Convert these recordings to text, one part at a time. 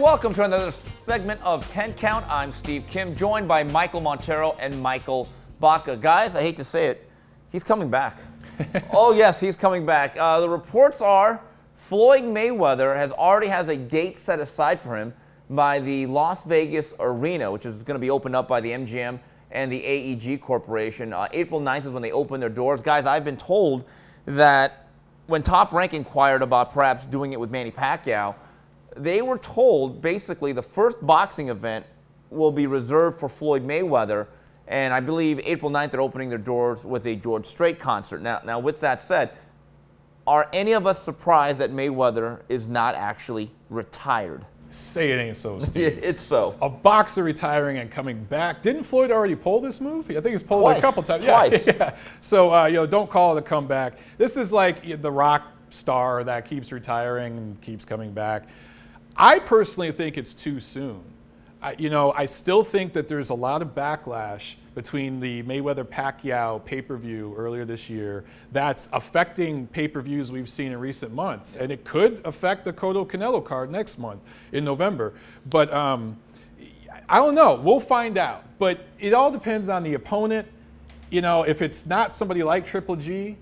And welcome to another segment of 10 Count. I'm Steve Kim, joined by Michael Montero and Michael Baca. Guys, I hate to say it, he's coming back. Oh yes, he's coming back. The reports are Floyd Mayweather already has a date set aside for him by the Las Vegas Arena, which is going to be opened up by the MGM and the AEG Corporation. April 9th is when they open their doors. Guys, I've been told that when Top Rank inquired about perhaps doing it with Manny Pacquiao, they were told basically the first boxing event will be reserved for Floyd Mayweather, and I believe April 9th they're opening their doors with a George Strait concert. Now with that said, are any of us surprised that Mayweather is not actually retired? Say it ain't so, Steve. It's so. A boxer retiring and coming back. Didn't Floyd already pull this move? I think he's pulled it a couple times. Twice. Yeah. So, don't call it a comeback. This is like the rock star that keeps retiring and keeps coming back. I personally think it's too soon. I still think that there's a lot of backlash between the Mayweather-Pacquiao pay-per-view earlier this year that's affecting pay-per-views we've seen in recent months. And it could affect the Cotto-Canelo card next month in November. But I don't know. We'll find out. But it all depends on the opponent. If it's not somebody like Triple G,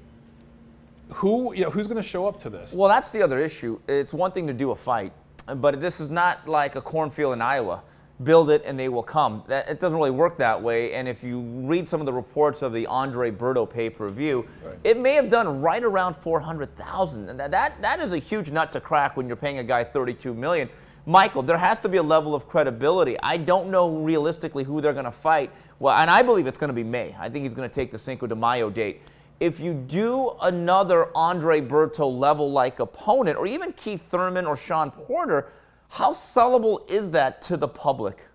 who's going to show up to this? Well, that's the other issue. It's one thing to do a fight, but this is not like a cornfield in Iowa. Build it and they will come. It doesn't really work that way. And if you read some of the reports of the Andre Berto pay-per-view, it may have done right around 400,000. And that is a huge nut to crack when you're paying a guy $32 million. Michael, there has to be a level of credibility. I don't know realistically who they're going to fight. Well, and I believe it's going to be May. I think he's going to take the Cinco de Mayo date. If you do another Andre Berto level-like opponent, or even Keith Thurman or Sean Porter, how sellable is that to the public?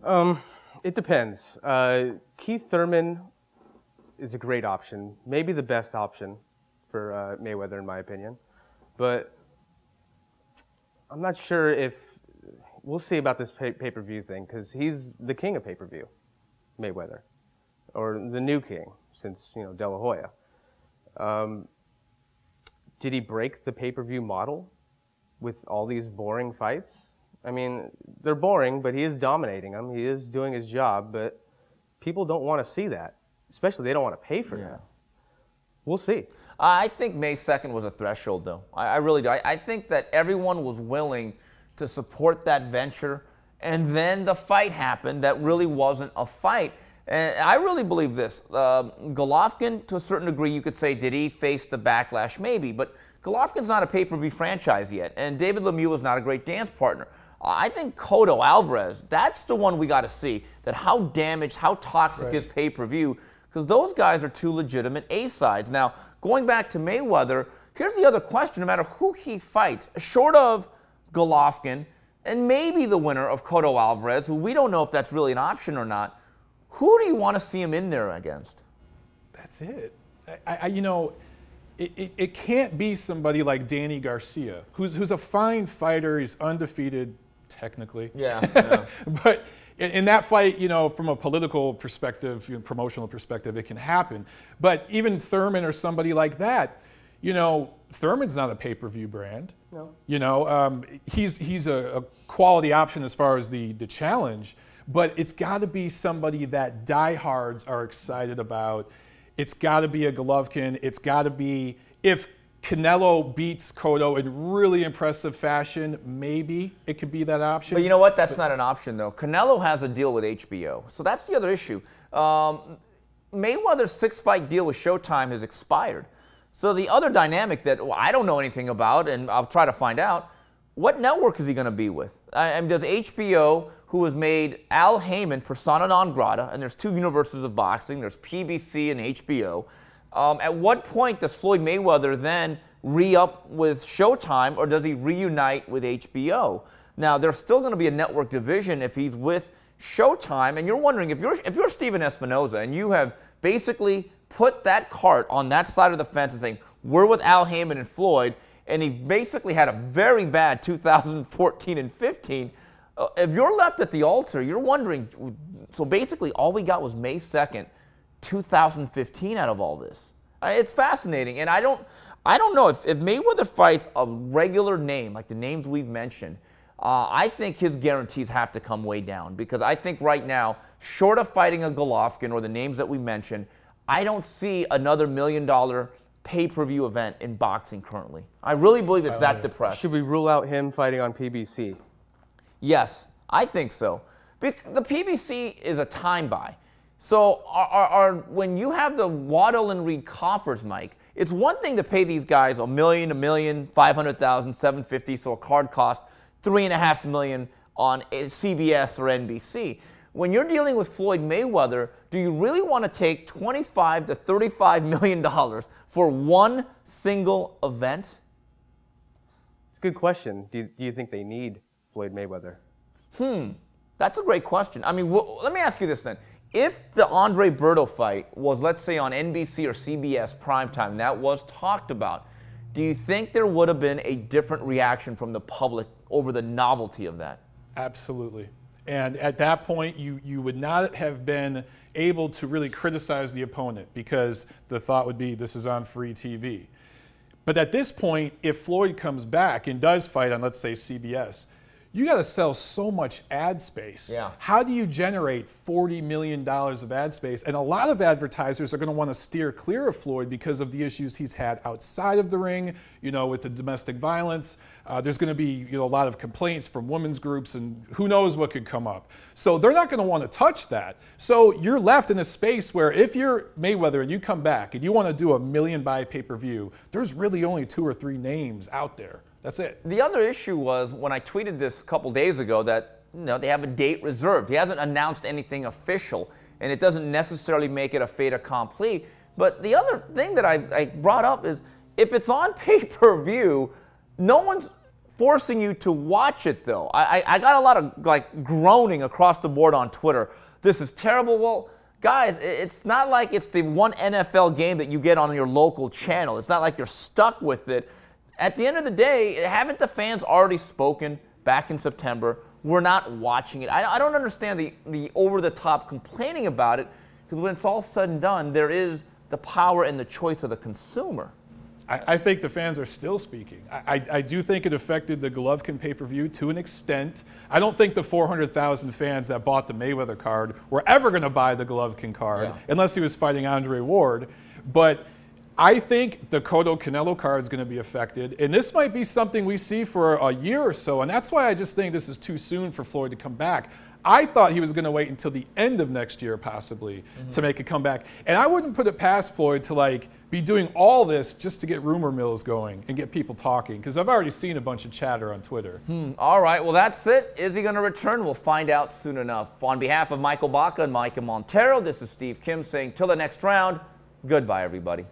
It depends. Keith Thurman is a great option, maybe the best option for Mayweather in my opinion. But I'm not sure if, we'll see about this pay-per-view thing, because he's the king of pay-per-view, Mayweather, or the new king since, De La Hoya. Did he break the pay-per-view model with all these boring fights? I mean, they're boring, but he is dominating them. He is doing his job, but people don't want to see that. Especially, they don't want to pay for that. We'll see. I think May 2nd was a threshold, though. I really do. I think that everyone was willing to support that venture, and then the fight happened that really wasn't a fight. And I really believe this. Golovkin, to a certain degree, you could say, did he face the backlash? Maybe, but Golovkin's not a pay-per-view franchise yet, and David Lemieux is not a great dance partner. I think Cotto Alvarez, that's the one we got to see, that how damaged, how toxic is pay-per-view, because those guys are two legitimate A-sides. Now, going back to Mayweather, here's the other question, no matter who he fights, short of Golovkin, and maybe the winner of Cotto Alvarez, who we don't know if that's really an option or not, who do you want to see him in there against? That's it. It can't be somebody like Danny Garcia, who's a fine fighter. He's undefeated, technically. Yeah. But in that fight, from a political perspective, promotional perspective, it can happen. But even Thurman or somebody like that, Thurman's not a pay-per-view brand. No. He's a quality option as far as the challenge, but it's got to be somebody that diehards are excited about. It's got to be a Golovkin. It's got to be, if Canelo beats Cotto in really impressive fashion, maybe it could be that option. But you know what? That's not an option, though. Canelo has a deal with HBO. So that's the other issue. Mayweather's 6-fight deal with Showtime has expired. So the other dynamic that I don't know anything about, and I'll try to find out, what network is he going to be with? Does HBO, who has made Al Heyman persona non grata, and there's two universes of boxing, there's PBC and HBO. At what point does Floyd Mayweather then re-up with Showtime, or does he reunite with HBO? Now, there's still going to be a network division if he's with Showtime, and you're wondering, if you're Steven Espinoza, and you have basically put that cart on that side of the fence and saying, we're with Al Heyman and Floyd, and he basically had a very bad 2014 and 15, if you're left at the altar, you're wondering, so basically all we got was May 2nd, 2015 out of all this. It's fascinating, and I don't know if Mayweather fights a regular name, like the names we've mentioned, I think his guarantees have to come way down because I think right now, short of fighting a Golovkin or the names that we mentioned, I don't see another $1 million pay-per-view event in boxing currently. I really believe it's that depressed. Should we rule out him fighting on PBC? Yes, I think so. The PBC is a time buy. So when you have the Waddle and Reed coffers, Mike, it's one thing to pay these guys $1 million, $1 million, $500,000, $750,000, so a card cost $3.5 million on CBS or NBC. When you're dealing with Floyd Mayweather, do you really want to take $25 to $35 million for one single event? It's a good question. Do you think they need Floyd Mayweather? That's a great question. I mean, let me ask you this then. If the Andre Berto fight was, let's say, on NBC or CBS primetime, that was talked about, do you think there would have been a different reaction from the public over the novelty of that? Absolutely. And at that point, you would not have been able to really criticize the opponent because the thought would be this is on free TV. But at this point, if Floyd comes back and does fight on, let's say, CBS, you got to sell so much ad space. Yeah. How do you generate $40 million of ad space? And a lot of advertisers are going to want to steer clear of Floyd because of the issues he's had outside of the ring, you know, with the domestic violence. There's going to be, you know, a lot of complaints from women's groups and who knows what could come up. So they're not going to want to touch that. So you're left in a space where if you're Mayweather and you come back and you want to do $1 million buy pay-per-view, there's really only 2 or 3 names out there. That's it. The other issue was when I tweeted this a couple days ago that, you know, they have a date reserved. He hasn't announced anything official, and it doesn't necessarily make it a fait accompli. But the other thing that I brought up is if it's on pay-per-view, no one's forcing you to watch it, though. I got a lot of, like, groaning across the board on Twitter. This is terrible. Well, guys, it's not like it's the one NFL game that you get on your local channel. It's not like you're stuck with it. At the end of the day, haven't the fans already spoken back in September? We're not watching it. I don't understand the over-the-top complaining about it, because when it's all said and done, there is the power and the choice of the consumer. I think the fans are still speaking. I do think it affected the Golovkin pay-per-view to an extent. I don't think the 400,000 fans that bought the Mayweather card were ever going to buy the Golovkin card unless he was fighting Andre Ward. But I think the Cotto Canelo card is going to be affected, and this might be something we see for a year or so, and that's why I just think this is too soon for Floyd to come back. I thought he was going to wait until the end of next year, possibly, to make a comeback. And I wouldn't put it past Floyd to, like, be doing all this just to get rumor mills going and get people talking, because I've already seen a bunch of chatter on Twitter. All right, well, that's it. Is he going to return? We'll find out soon enough. On behalf of Michael Baca and Mike Montero, this is Steve Kim saying till the next round, goodbye, everybody.